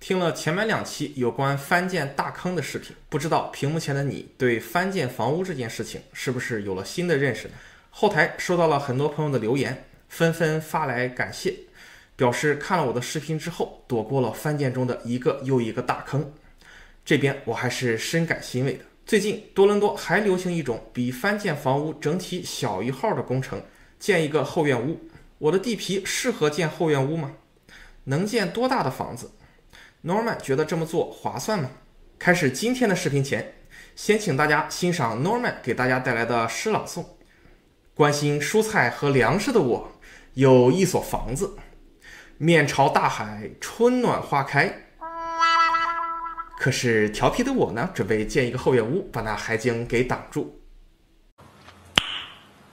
听了前面2期有关翻建大坑的视频，不知道屏幕前的你对翻建房屋这件事情是不是有了新的认识呢？后台收到了很多朋友的留言，纷纷发来感谢，表示看了我的视频之后躲过了翻建中的一个又一个大坑。这边我还是深感欣慰的。最近多伦多还流行一种比翻建房屋整体小一号的工程，建一个后院屋。我的地皮适合建后院屋吗？能建多大的房子？Norman 觉得这么做划算吗？开始今天的视频前，先请大家欣赏 Norman 给大家带来的诗朗诵。关心蔬菜和粮食的我，有一所房子，面朝大海，春暖花开。可是调皮的我呢，准备建一个后院屋，把那海景给挡住。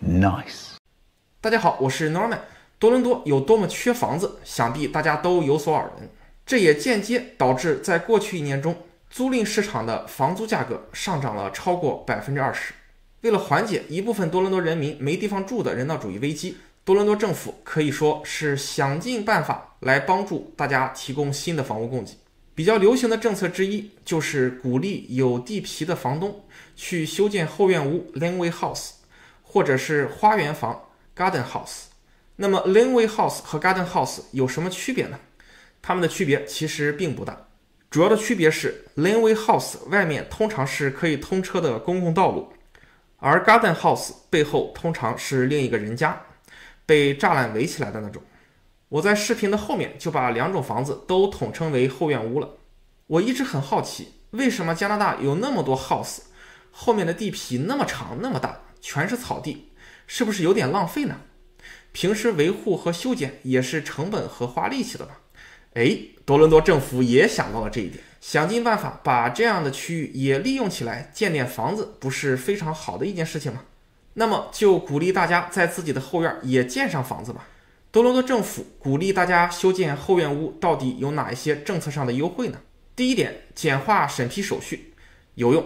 Nice。大家好，我是 Norman。多伦多有多么缺房子，想必大家都有所耳闻。这也间接导致在过去1年中，租赁市场的房租价格上涨了超过20%。为了缓解一部分多伦多人民没地方住的人道主义危机，多伦多政府可以说是想尽办法来帮助大家提供新的房屋供给。比较流行的政策之一就是鼓励有地皮的房东去修建后院屋 laneway house， 或者是花园房 garden house。 那么 laneway house 和 garden house 有什么区别呢？它们的区别其实并不大，主要的区别是 laneway house 外面通常是可以通车的公共道路，而 garden house 背后通常是另一个人家，被栅栏围起来的那种。我在视频的后面就把2种房子都统称为后院屋了。我一直很好奇，为什么加拿大有那么多 house， 后面的地皮那么长那么大，全是草地，是不是有点浪费呢？平时维护和修剪也是成本和花力气的吧？多伦多政府也想到了这一点，想尽办法把这样的区域也利用起来，建点房子，不是非常好的一件事情吗？那么就鼓励大家在自己的后院也建上房子吧。多伦多政府鼓励大家修建后院屋，到底有哪一些政策上的优惠呢？第一点，简化审批手续，有用。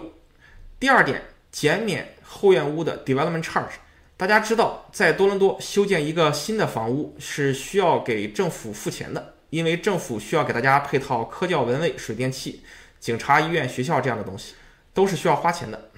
第二点，减免后院屋的 development charge。大家知道，在多伦多修建一个新的房屋是需要给政府付钱的，因为政府需要给大家配套科教文卫、水电气、警察、医院、学校这样的东西，都是需要花钱的。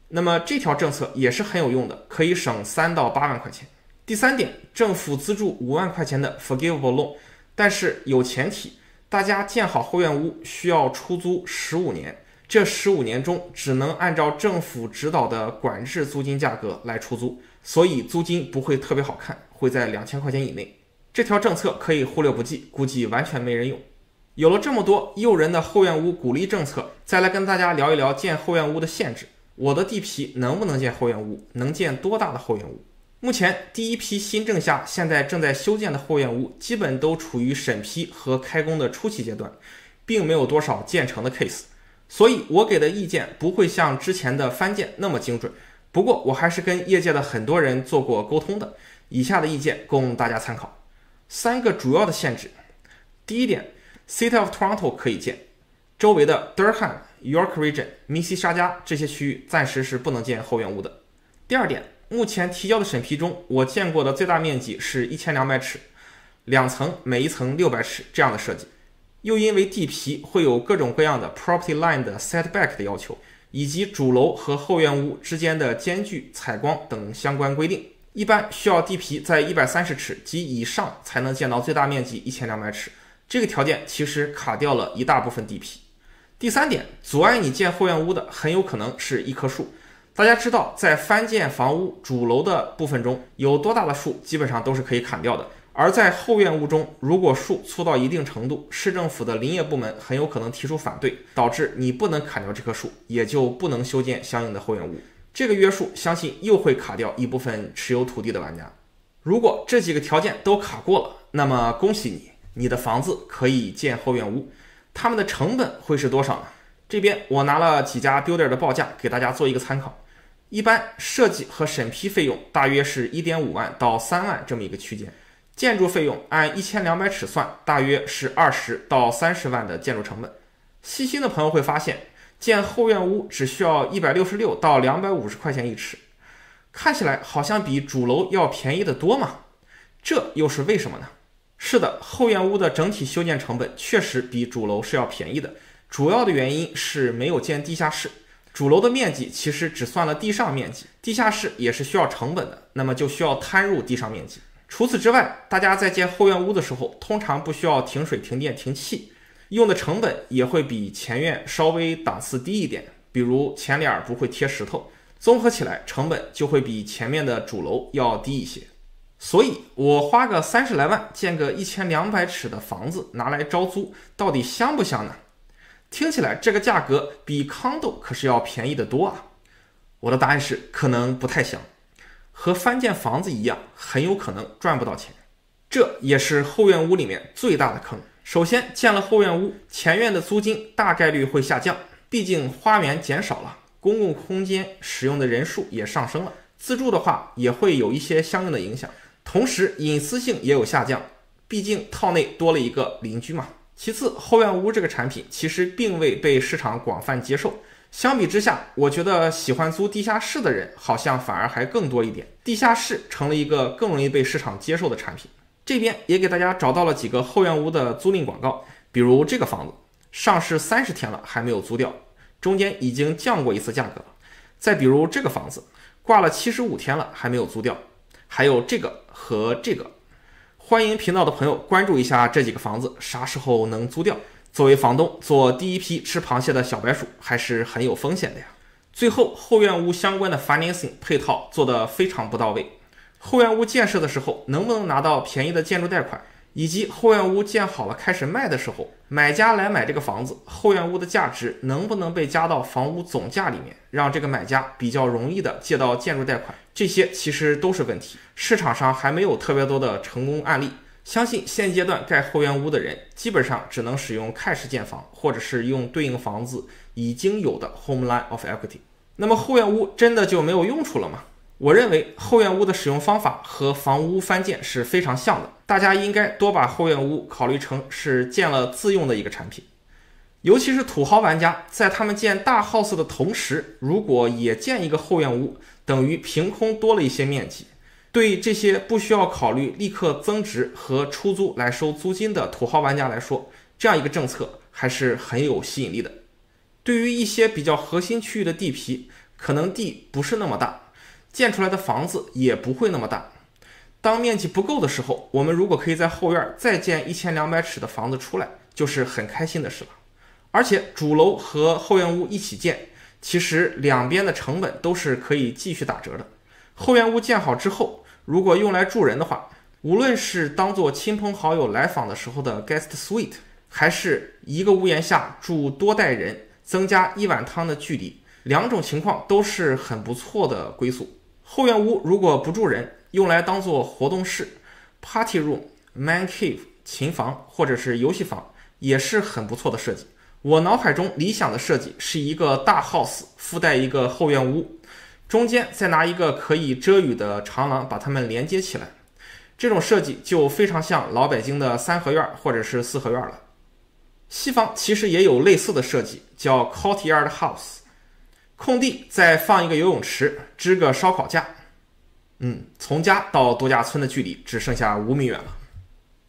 那么这条政策也是很有用的，可以省3到8万块钱。第三点，政府资助5万块钱的 forgivable loan， 但是有前提，大家建好后院屋需要出租15年，这15年中只能按照政府指导的管制租金价格来出租，所以租金不会特别好看，会在2000块钱以内。这条政策可以忽略不计，估计完全没人用。有了这么多诱人的后院屋鼓励政策，再来跟大家聊一聊建后院屋的限制。我的地皮能不能建后院屋？能建多大的后院屋？目前第一批新政下现在正在修建的后院屋基本都处于审批和开工的初期阶段，并没有多少建成的 case， 所以我给的意见不会像之前的翻建那么精准。不过我还是跟业界的很多人做过沟通的，以下的意见供大家参考。3个主要的限制。第一点， City of Toronto 可以建，周围的 Durham、York Region、密西沙加这些区域暂时是不能建后院屋的。第二点，目前提交的审批中，我见过的最大面积是1200尺，2层，每一层600尺这样的设计。又因为地皮会有各种各样的 property line 的 setback 的要求，以及主楼和后院屋之间的间距、采光等相关规定，一般需要地皮在130尺及以上才能建到最大面积1200尺。这个条件其实卡掉了一大部分地皮。第三点，阻碍你建后院屋的很有可能是一棵树。大家知道，在翻建房屋主楼的部分中，有多大的树基本上都是可以砍掉的，而在后院屋中，如果树粗到一定程度，市政府的林业部门很有可能提出反对，导致你不能砍掉这棵树，也就不能修建相应的后院屋。这个约束相信又会卡掉一部分持有土地的玩家。如果这几个条件都卡过了，那么恭喜你，你的房子可以建后院屋。他们的成本会是多少呢？这边我拿了几家 builder 的报价给大家做一个参考。一般设计和审批费用大约是 1.5 万到3万这么一个区间，建筑费用按1200尺算，大约是20到30万的建筑成本。细心的朋友会发现，建后院屋只需要166到250块钱一尺，看起来好像比主楼要便宜得多嘛，这又是为什么呢？是的，后院屋的整体修建成本确实比主楼是要便宜的，主要的原因是没有建地下室。主楼的面积其实只算了地上面积，地下室也是需要成本的，那么就需要摊入地上面积。除此之外，大家在建后院屋的时候，通常不需要停水、停电、停气，用的成本也会比前院稍微档次低一点，比如前脸不会贴石头，综合起来成本就会比前面的主楼要低一些。所以我花个30来万建个1200尺的房子拿来招租，到底香不香呢？听起来这个价格比 condo 可是要便宜得多啊。我的答案是可能不太香，和翻建房子一样，很有可能赚不到钱。这也是后院屋里面最大的坑。首先，建了后院屋，前院的租金大概率会下降，毕竟花园减少了，公共空间使用的人数也上升了，自住的话也会有一些相应的影响。同时隐私性也有下降，毕竟套内多了一个邻居嘛。其次，后院屋这个产品其实并未被市场广泛接受，相比之下，我觉得喜欢租地下室的人好像反而还更多一点，地下室成了一个更容易被市场接受的产品。这边也给大家找到了几个后院屋的租赁广告，比如这个房子上市30天了还没有租掉，中间已经降过一次价格了。再比如这个房子挂了75天了还没有租掉，还有这个和这个。欢迎频道的朋友关注一下这几个房子啥时候能租掉。作为房东，做第一批吃螃蟹的小白鼠还是很有风险的呀。最后，后院屋相关的 financing 配套做得非常不到位。后院屋建设的时候能不能拿到便宜的建筑贷款，以及后院屋建好了开始卖的时候，买家来买这个房子，后院屋的价值能不能被加到房屋总价里面，让这个买家比较容易的借到建筑贷款，这些其实都是问题。市场上还没有特别多的成功案例，相信现阶段盖后院屋的人基本上只能使用 cash 建房，或者是用对应房子已经有的 home line of equity。 那么后院屋真的就没有用处了吗？我认为后院屋的使用方法和房屋翻建是非常像的，大家应该多把后院屋考虑成是建了自用的一个产品。尤其是土豪玩家，在他们建大 house 的同时，如果也建一个后院屋，等于凭空多了一些面积。对这些不需要考虑立刻增值和出租来收租金的土豪玩家来说，这样一个政策还是很有吸引力的。对于一些比较核心区域的地皮，可能地不是那么大，建出来的房子也不会那么大。当面积不够的时候，我们如果可以在后院再建1200尺的房子出来，就是很开心的事了。而且主楼和后院屋一起建，其实两边的成本都是可以继续打折的。后院屋建好之后，如果用来住人的话，无论是当做亲朋好友来访的时候的 guest suite， 还是一个屋檐下住多代人，增加1碗汤的距离，两种情况都是很不错的归宿。后院屋如果不住人，用来当做活动室、party room、man cave、琴房或者是游戏房，也是很不错的设计。我脑海中理想的设计是一个大 house 附带一个后院屋，中间再拿一个可以遮雨的长廊把它们连接起来。这种设计就非常像老北京的三合院或者是四合院了。西方其实也有类似的设计，叫 courtyard house， 空地再放一个游泳池，支个烧烤架。从家到度假村的距离只剩下5米远了。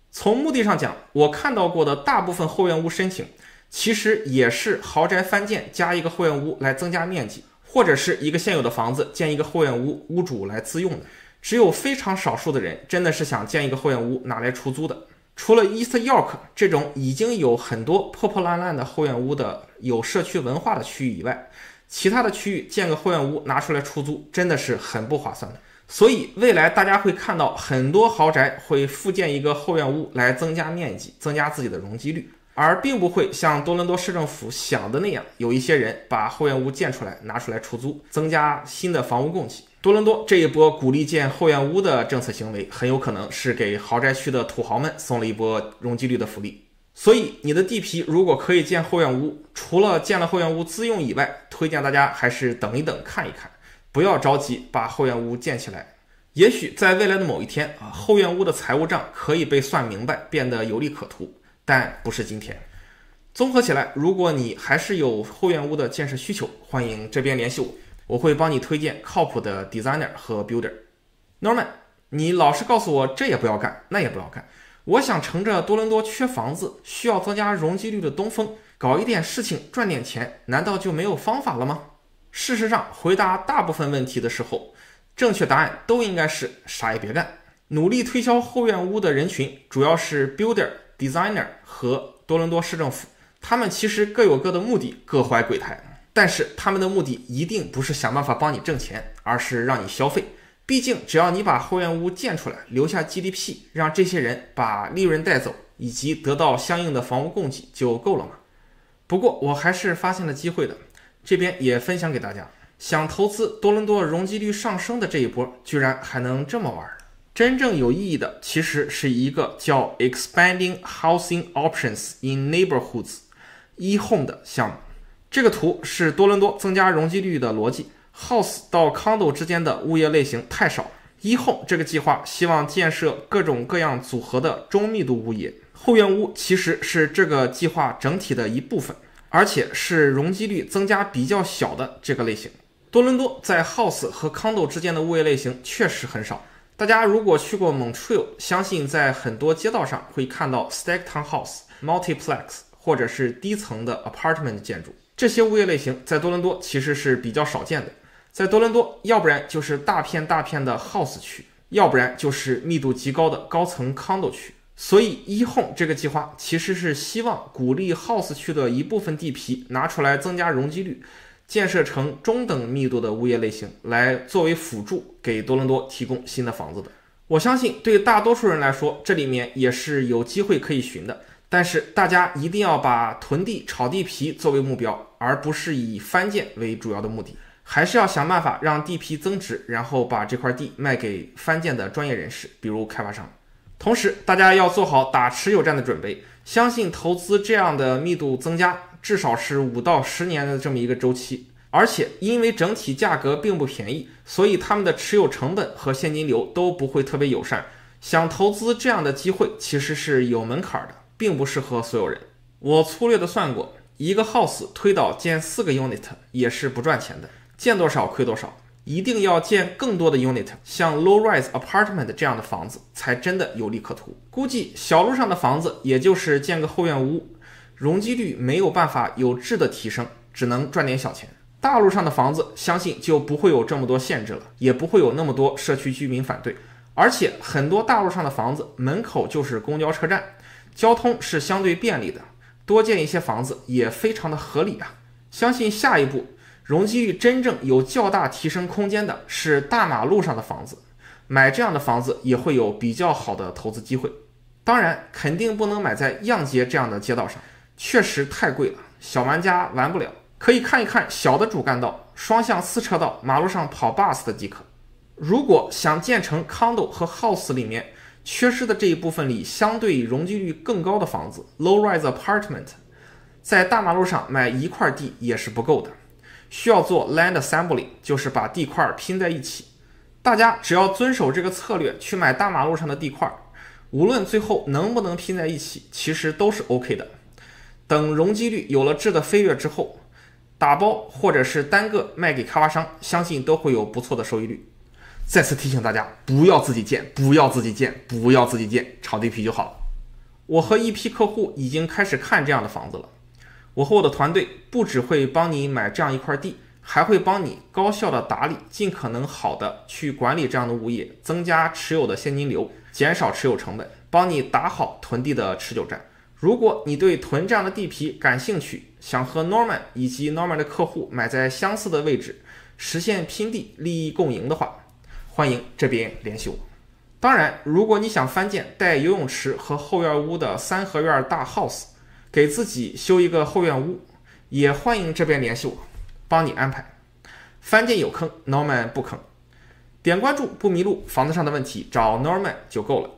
从目的上讲，我看到过的大部分后院屋申请其实也是豪宅翻建加一个后院屋来增加面积，或者是一个现有的房子建一个后院屋，屋主来自用的。只有非常少数的人真的是想建一个后院屋拿来出租的。除了 East York 这种已经有很多破破烂烂的后院屋的有社区文化的区域以外，其他的区域建个后院屋拿出来出租真的是很不划算的。所以未来大家会看到很多豪宅会附建一个后院屋来增加面积，增加自己的容积率，而并不会像多伦多市政府想的那样，有一些人把后院屋建出来拿出来出租，增加新的房屋供给。多伦多这一波鼓励建后院屋的政策行为，很有可能是给豪宅区的土豪们送了一波容积率的福利。所以你的地皮如果可以建后院屋，除了建了后院屋自用以外，推荐大家还是等一等看一看，不要着急把后院屋建起来。也许在未来的某一天后院屋的财务账可以被算明白，变得有利可图，但不是今天。综合起来，如果你还是有后院屋的建设需求，欢迎这边联系我，我会帮你推荐靠谱的 designer 和 builder。 Norman， 你老是告诉我这也不要干那也不要干，我想乘着多伦多缺房子，需要增加容积率的东风，搞一点事情赚点钱，难道就没有方法了吗？事实上，回答大部分问题的时候，正确答案都应该是啥也别干。努力推销后院屋的人群主要是 builder、designer 和多伦多市政府，他们其实各有各的目的，各怀鬼胎，但是他们的目的一定不是想办法帮你挣钱，而是让你消费。毕竟只要你把后院屋建出来，留下 GDP， 让这些人把利润带走，以及得到相应的房屋供给就够了嘛。不过我还是发现了机会的，这边也分享给大家。想投资多伦多容积率上升的这一波，居然还能这么玩。真正有意义的其实是一个叫 Expanding Housing Options in Neighborhoods eHome 的项目。这个图是多伦多增加容积率的逻辑。House 到 Condo 之间的物业类型太少。eHome 这个计划希望建设各种各样组合的中密度物业，后院屋其实是这个计划整体的一部分，而且是容积率增加比较小的这个类型。多伦多在 House 和 Condo 之间的物业类型确实很少。大家如果去过 Montreal， 相信在很多街道上会看到 Stacked Townhouse、Multiplex 或者是低层的 Apartment 建筑。这些物业类型在多伦多其实是比较少见的。在多伦多，要不然就是大片大片的 House 区，要不然就是密度极高的高层 Condo 区。所以eHome 这个计划其实是希望鼓励 House 区的一部分地皮拿出来增加容积率，建设成中等密度的物业类型，来作为辅助给多伦多提供新的房子的。我相信对大多数人来说，这里面也是有机会可以寻的，但是大家一定要把囤地炒地皮作为目标，而不是以翻建为主要的目的。还是要想办法让地皮增值，然后把这块地卖给翻建的专业人士，比如开发商。同时大家要做好打持有战的准备，相信投资这样的密度增加至少是5到10年的这么一个周期，而且因为整体价格并不便宜，所以他们的持有成本和现金流都不会特别友善。想投资这样的机会其实是有门槛的，并不适合所有人。我粗略的算过，一个 house 推倒建4个 unit 也是不赚钱的，建多少亏多少，一定要建更多的 unit， 像 low-rise apartment 这样的房子才真的有利可图。估计小路上的房子也就是建个后院屋，容积率没有办法有质的提升，只能赚点小钱。大路上的房子相信就不会有这么多限制了，也不会有那么多社区居民反对。而且很多大路上的房子门口就是公交车站，交通是相对便利的，多建一些房子也非常的合理啊。相信下一步容积率真正有较大提升空间的是大马路上的房子，买这样的房子也会有比较好的投资机会。当然肯定不能买在样街这样的街道上，确实太贵了，小玩家玩不了。可以看一看小的主干道、双向4车道、马路上跑 bus 的即可。如果想建成 condo 和 house 里面缺失的这一部分里相对容积率更高的房子 low-rise apartment， 在大马路上买一块地也是不够的，需要做 land assembly， 就是把地块拼在一起。大家只要遵守这个策略去买大马路上的地块，无论最后能不能拼在一起，其实都是 OK 的。等容积率有了质的飞跃之后，打包或者是单个卖给开发商，相信都会有不错的收益率。再次提醒大家，不要自己建，不要自己建，不要自己建，炒地皮就好了。我和一批客户已经开始看这样的房子了。我和我的团队不只会帮你买这样一块地，还会帮你高效的打理，尽可能好的去管理这样的物业，增加持有的现金流，减少持有成本，帮你打好囤地的持久战。如果你对囤这样的地皮感兴趣，想和 Norman 以及 Norman 的客户买在相似的位置，实现拼地利益共赢的话，欢迎这边联系我。当然，如果你想翻建带游泳池和后院屋的3合院大 house， 给自己修一个后院屋，也欢迎这边联系我，帮你安排。翻建有坑 ，Norman 不坑。点关注不迷路，房子上的问题找 Norman 就够了。